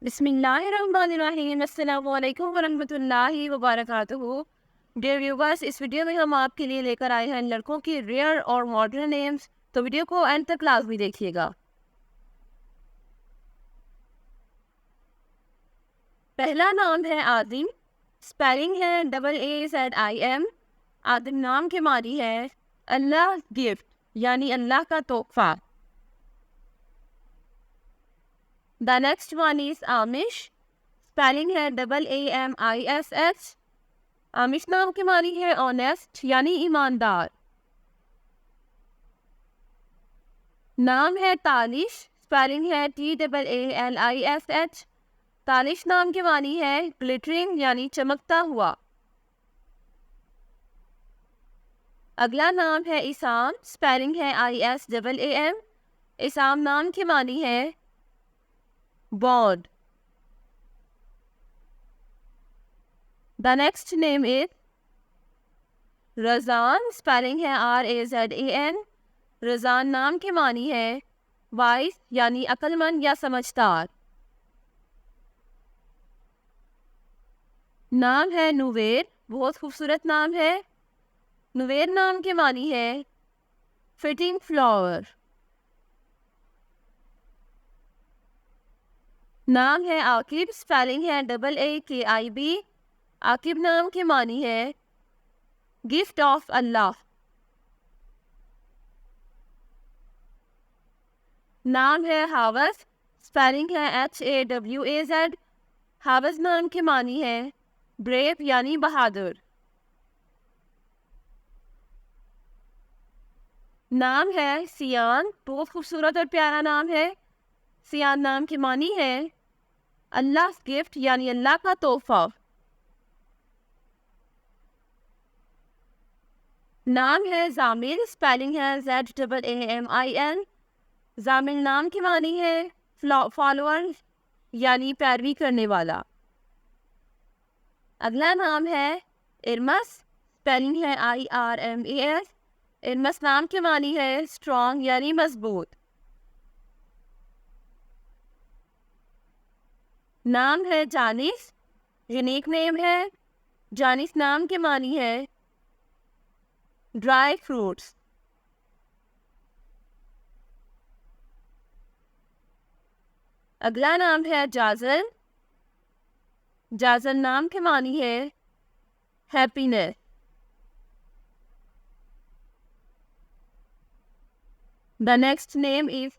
बिस्मिल्लाहिर्रहमानिर्रहीम। अस्सलामु अलैकुम वरहमतुल्लाहि वबरकातुहू। डियर व्यूवर्स, इस वीडियो में हम आपके लिए लेकर आए हैं लड़कों की रेयर और मॉडर्न नेम्स। तो वीडियो को एंड तक लाजमी देखिएगा। पहला नाम है आदिम। स्पेलिंग है AAZIM। आदिम नाम के मानी है अल्लाह गिफ्ट, यानी अल्लाह का तोहफा। The next one is Aamish. Spelling है AAMISH। आमिश नाम के मानी है ऑनेस्ट, यानी ईमानदार। नाम है तालिश। स्पेलिंग है TAALISH। तालिश नाम के मानी है ग्लिटरिंग, यानी चमकता हुआ। अगला नाम है इसाम। स्पेलिंग है ISAAM। इसाम नाम के मानी है bond. The next name is Razan. Spelling है RAZAN। रज़ान नाम के मानी है वाइस, यानी अक्लमंद या समझदार। नाम है नुवेर। बहुत खूबसूरत नाम है। नुवेर नाम के मानी है फिटिंग फ्लावर। नाम है आकिब। स्पेलिंग है AAKIB। आकिब नाम के मानी है गिफ्ट ऑफ अल्लाह। नाम है हावस। स्पेलिंग है HAWAZ। हावस नाम के मानी है ब्रेव, यानी बहादुर। नाम है सियान। बहुत खूबसूरत और प्यारा नाम है। सियान नाम की मानी है अल्लाह गिफ्ट, यानी अल्लाह का तोहफा। नाम है जामिल। स्पेलिंग है ZAAMIL। जामिल नाम की मानी है फॉलोअर, यानी पैरवी करने वाला। अगला नाम है इरमस। स्पेलिंग है IRMAS। इरमस नाम की मानी है स्ट्रॉन्ग, यानी मजबूत। नाम है जानिस। यूनिक नेम है। जानिस नाम के मानी है ड्राई फ्रूट्स। अगला नाम है जाजल। जाजल नाम के मानी है happiness. The next name is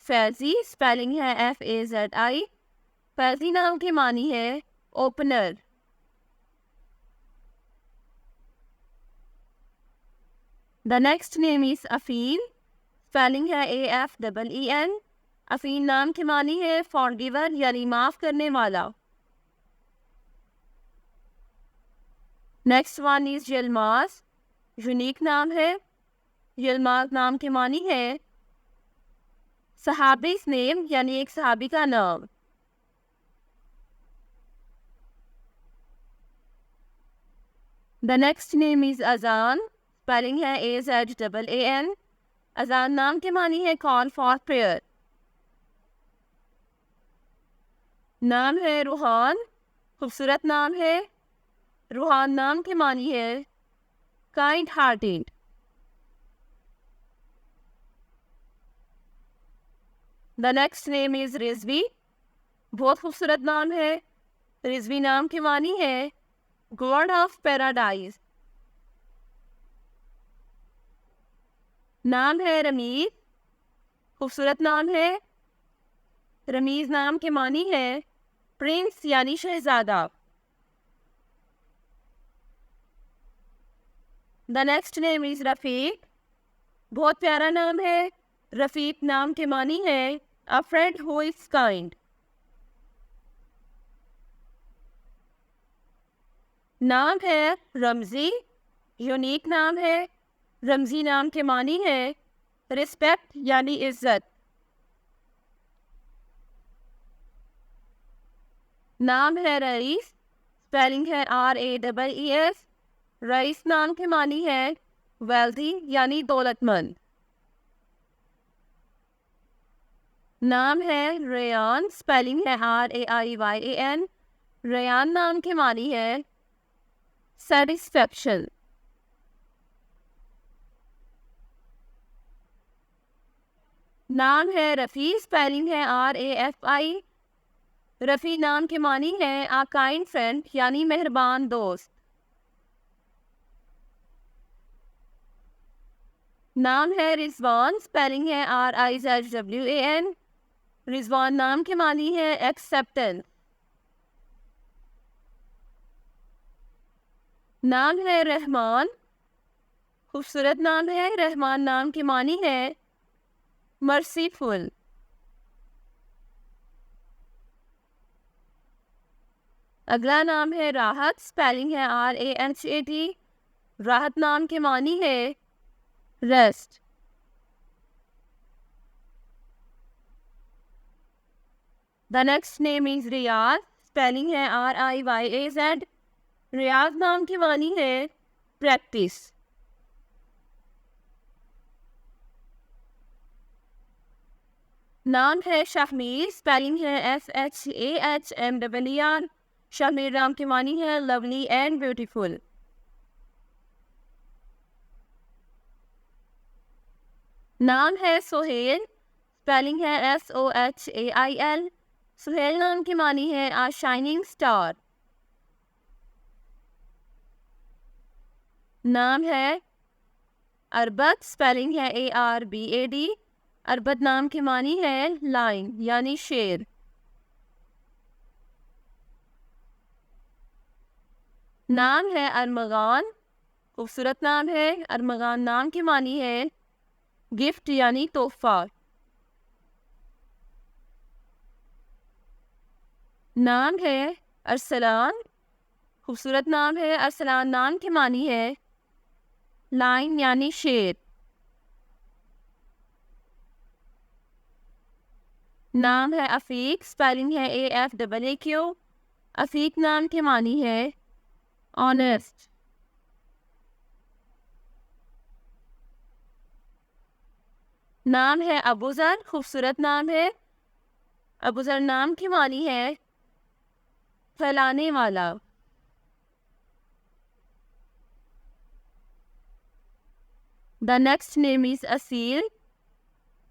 Fazi. Spelling है FAZI। फैजी नाम की मानी है opener. The next name is Afeen. Spelling है AFEEN। अफीन नाम की मानी है फॉरगिवर, यानी माफ करने वाला। Next one is Yalmas. Unique नाम है। यलमास नाम की मानी है सहाबीस नेम, यानी एक सहाबी का नाम। द नेक्स्ट नेम इज अजान। स्पेलिंग है AZAAN। अजान नाम के मानी है कॉल फॉर प्रेयर। नाम है रूहान। खूबसूरत नाम है। रूहान नाम के मानी है kind hearted. The next name is Rizvi. बहुत खूबसूरत नाम है। रिजवी नाम की मानी है गॉड ऑफ पैराडाइज। नाम है रमीज। खूबसूरत नाम है। रमीज नाम के मानी है प्रिंस, यानी शहजादा। The next name is Rafiq. बहुत प्यारा नाम है। रफीक नाम के मानी है a friend who is kind. नाम है रमजी। यूनिक नाम है। रमजी नाम के मानी है रिस्पेक्ट, यानी इज्जत। नाम है रईस। स्पेलिंग है RAEES। रईस नाम के मानी है वेल्दी, यानी दौलतमंद। नाम है रेयान, स्पेलिंग है RAIYAN। रेयान नाम के मानी है सेटिस्फेक्शन। नाम है रफ़ी, स्पेलिंग है RAFI। रफ़ी नाम के मानी है आ काइंड फ्रेंड, यानी मेहरबान दोस्त। नाम है रिजवान, स्पेलिंग है RIZWAN। रिजवान नाम के मानी है एक्सेप्टेंस। नाम है रहमान, खूबसूरत नाम है। रहमान नाम के मानी है मर्सीफुल। अगला नाम है राहत, स्पेलिंग है RAHAT। राहत नाम के मानी है rest. The next name is Riyaz, spelling है RIYAZ। रियाज नाम की मानी है प्रैक्टिस। नाम है शाहमीर, स्पेलिंग है SHAHMEER। शाहमीर नाम की मानी है लवली एंड ब्यूटीफुल। नाम है सोहेल, स्पेलिंग है SOHAIL। सुहेल नाम की मानी है आ शाइनिंग स्टार। नाम है अरबत, स्पेलिंग है ARBAD। अरबत नाम की मानी है लाइन, यानी शेर। नाम है अरमगान, खूबसूरत नाम है। अरमगान नाम की मानी है गिफ्ट, यानी तोहफा। नाम है अरसलान, खूबसूरत नाम है। अरसलान नाम की मानी है लाइन, यानी शेर। नाम है अफीक, स्पेलिंग है AFAAQ। अफीक नाम की मानी है ऑनेस्ट। नाम है अबूजर, खूबसूरत नाम है। अबूजर नाम की मानी है फैलाने वाला। The next name is Aseel,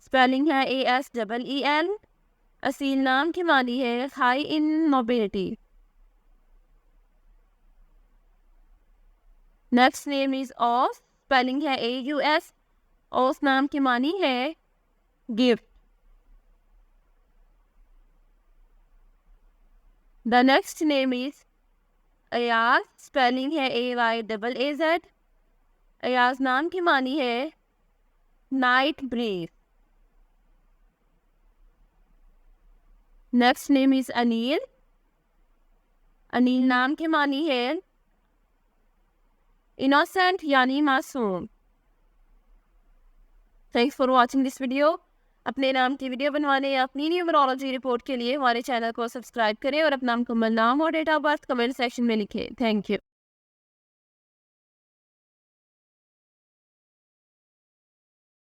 spelling है ASEEL। असील नाम की मानी है high in nobility. Next name is Aus, spelling है AUS। ओस नाम की मानी है gift. The next name is Ayaaz, spelling है AYAAZ। अयाज नाम की मानी है night breeze. Next name is Aneel. Aneel नाम की मानी है इनोसेंट, यानी मासूम। Thanks for watching this video. अपने नाम की वीडियो बनवाने या अपनी न्यूमरोलॉजी रिपोर्ट के लिए हमारे चैनल को सब्सक्राइब करें और अपना मुकम्मल नाम और date of birth comment section में लिखें। Thank you.